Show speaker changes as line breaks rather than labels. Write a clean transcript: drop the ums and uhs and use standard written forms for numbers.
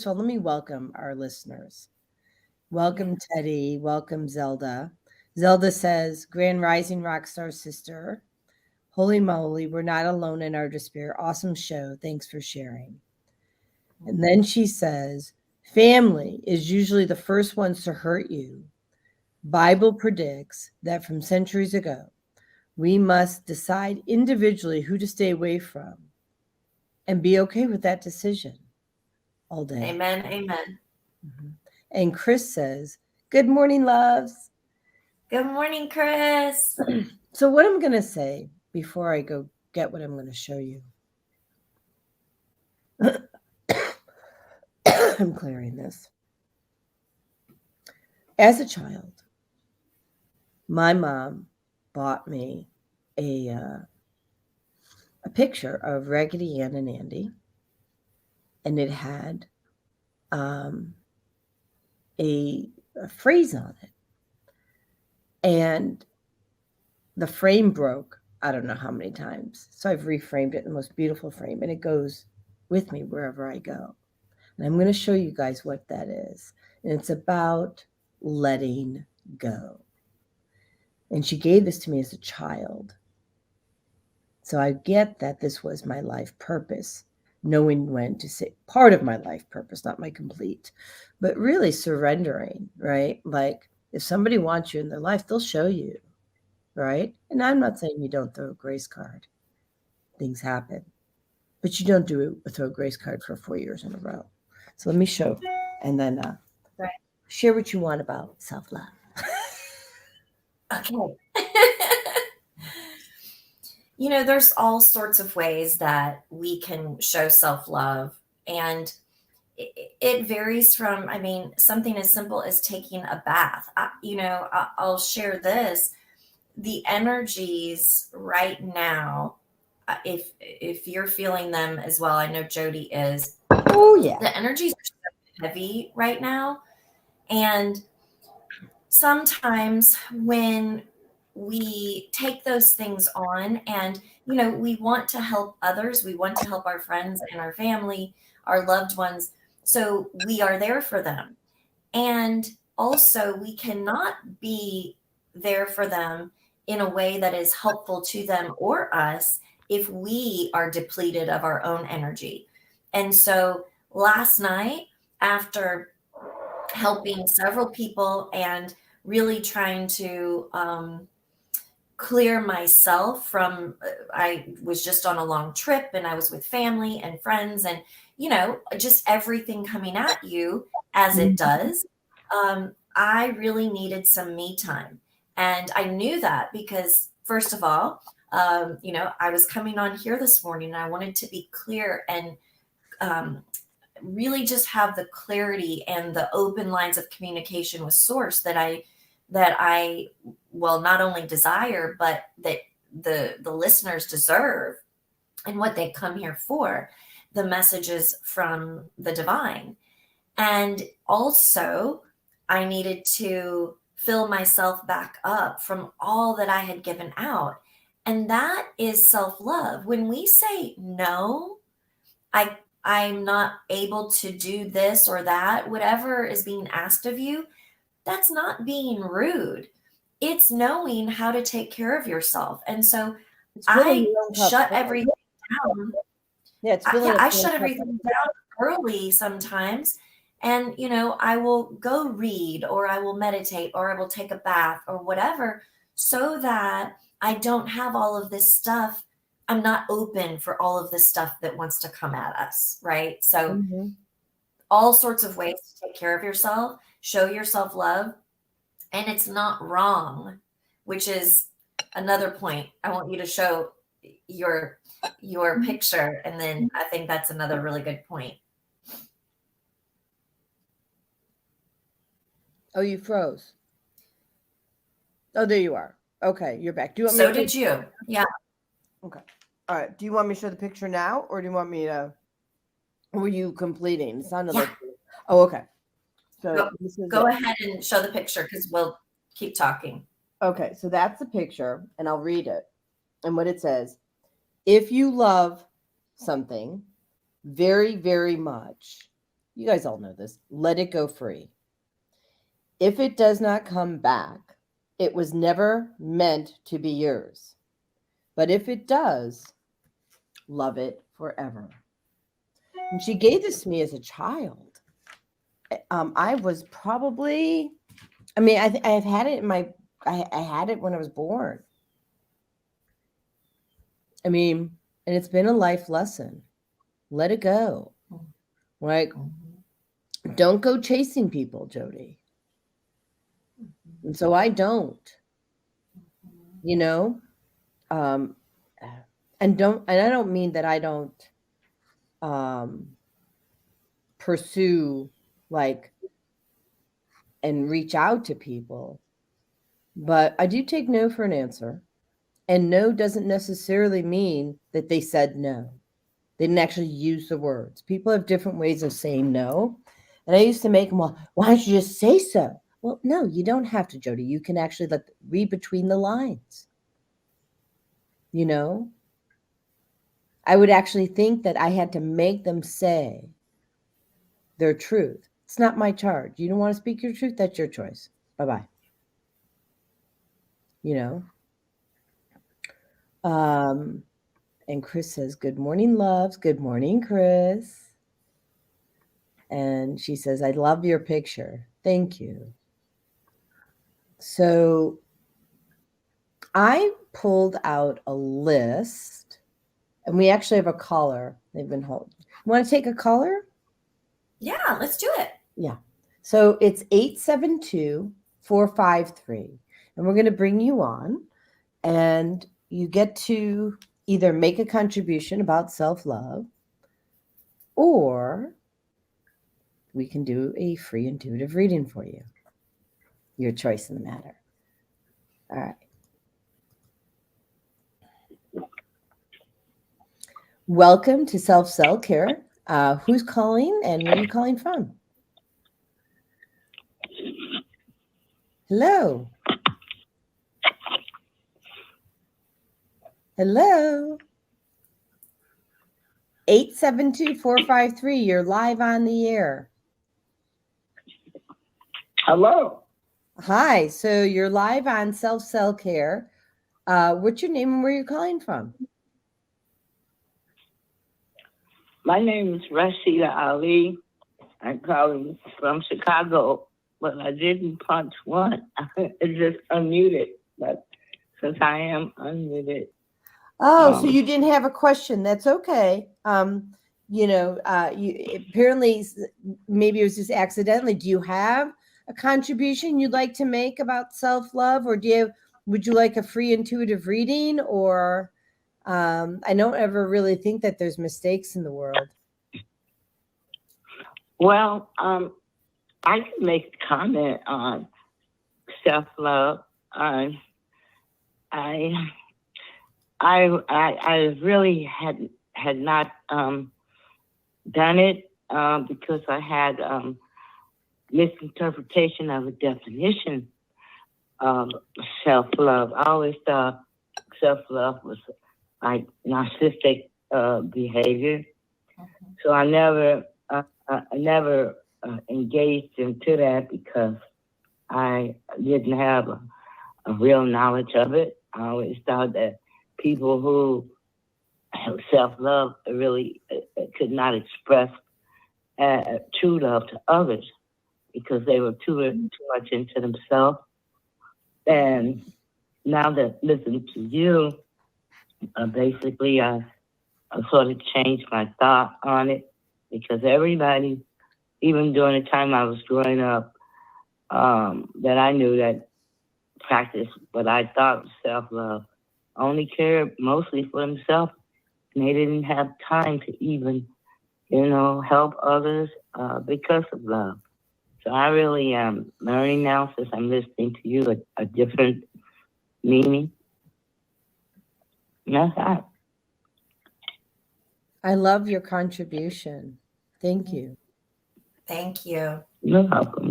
all, let me welcome our listeners. Welcome, Teddy. Welcome, Zelda. Zelda says, Grand Rising Rockstar sister. Holy moly, we're not alone in our despair. Awesome show. Thanks for sharing. And then she says, family is usually the first ones to hurt you. Bible predicts that from centuries ago, we must decide individually who to stay away from and be okay with that decision all day.
Amen. Amen.
Mm-hmm. And Chris says, good morning, loves.
Good morning, Chris.
So what I'm going to say before I go get what I'm going to show you. I'm clearing this. As a child, my mom bought me a picture of Raggedy Ann and Andy, and it had a phrase on it. And the frame broke, I don't know how many times. So I've reframed it in the most beautiful frame, and it goes with me wherever I go. And I'm going to show you guys what that is. And it's about letting go. And she gave this to me as a child. So I get that this was my life purpose, knowing when to say part of my life purpose, not my complete, but really surrendering, right? Like if somebody wants you in their life, they'll show you, right? And I'm not saying you don't throw a grace card. Things happen. But you don't throw a grace card for 4 years in a row. So let me show, and then share what you want about self-love.
Okay. You know, there's all sorts of ways that we can show self-love, and it varies from, I mean, something as simple as taking a bath. I'll share this. The energies right now, if you're feeling them as well, I know Jodi is.
Oh, yeah.
The energies are so heavy right now. And sometimes when we take those things on and, you know, we want to help others, we want to help our friends and our family, our loved ones. So we are there for them. And also we cannot be there for them in a way that is helpful to them or us if we are depleted of our own energy. And so last night, after helping several people and really trying to clear myself from, I was just on a long trip and I was with family and friends and, you know, just everything coming at you as it does. I really needed some me time. And I knew that because, first of all, you know, I was coming on here this morning and I wanted to be clear and really just have the clarity and the open lines of communication with Source that I well, not only desire, but that the listeners deserve and what they come here for, the messages from the divine. And also I needed to fill myself back up from all that I had given out. And that is self-love. When we say no, I'm not able to do this or that, whatever is being asked of you, that's not being rude. It's knowing how to take care of yourself. And so I shut everything down.
Yeah,
I shut everything down early sometimes. And, you know, I will go read or I will meditate or I will take a bath or whatever so that I don't have all of this stuff. I'm not open for all of this stuff that wants to come at us, right? So all sorts of ways to take care of yourself, show yourself love, and it's not wrong, which is another point. I want you to show your picture, and then I think that's another really good point.
Oh, you froze. Oh, there you are. Okay, you're back. Do you want
So did you? Yeah.
Okay. All right. Do you want me to show the picture now, or do you want me to? Were you completing? It sounded like. Oh, okay. So
go ahead and show the picture because we'll keep talking.
Okay, so that's the picture, and I'll read it. And what it says: if you love something very, very much, You guys all know this. Let it go free. If it does not come back, it was never meant to be yours. But if it does, love it forever. And she gave this to me as a child. I was probably, I mean, I've had it in my, I had it when I was born. I mean, and it's been a life lesson. Let it go. Like, don't go chasing people, Jodi. And so I don't, you know, and I don't mean that I don't pursue like and reach out to people, but I do take no for an answer. And no doesn't necessarily mean that they said no. They didn't actually use the words. People have different ways of saying no. And I used to make them, well, why don't you just say so? Well, no, you don't have to, Jodi. You can actually read between the lines. You know, I would actually think that I had to make them say their truth. It's not my charge. You don't want to speak your truth? That's your choice. Bye-bye. You know? And Chris says, good morning, loves. Good morning, Chris. And she says, I love your picture. Thank you. So I pulled out a list, and we actually have a caller. They've been holding. Want to take a caller?
Yeah, let's do it.
Yeah. So it's 872-453. And we're going to bring you on. And you get to either make a contribution about self-love, or we can do a free intuitive reading for you. Your choice in the matter. All right. Welcome to Self Care. Who's calling and where are you calling from? Hello. Hello. 872-453. You're live on the air.
Hello.
Hi. So you're live on Self Care. What's your name and where are you calling from?
My name is Rashida Ali. I'm calling from Chicago, but I didn't punch one. It's just unmuted. But since I am unmuted.
Oh, so you didn't have a question. That's okay. You apparently maybe it was just accidentally. Do you have a contribution you'd like to make about self-love, or would you like a free intuitive reading, or I don't ever really think that there's mistakes in the world.
Well, I can make a comment on self-love. I really had not done it because I had misinterpretation of a definition of self-love. I always thought self-love was like narcissistic behavior. So I never engaged into that because I didn't have a real knowledge of it. I always thought that people who have self-love really could not express true love to others because they were too much into themselves. And now that listening to you, basically I sort of changed my thought on it because everybody, even during the time I was growing up, that I knew that practiced what I thought was self-love, only cared mostly for themselves. And they didn't have time to even, help others because of love. So I really am learning now, since I'm listening to you, a different meaning. And that's that.
I love your contribution. Thank you.
Thank you.
You're welcome.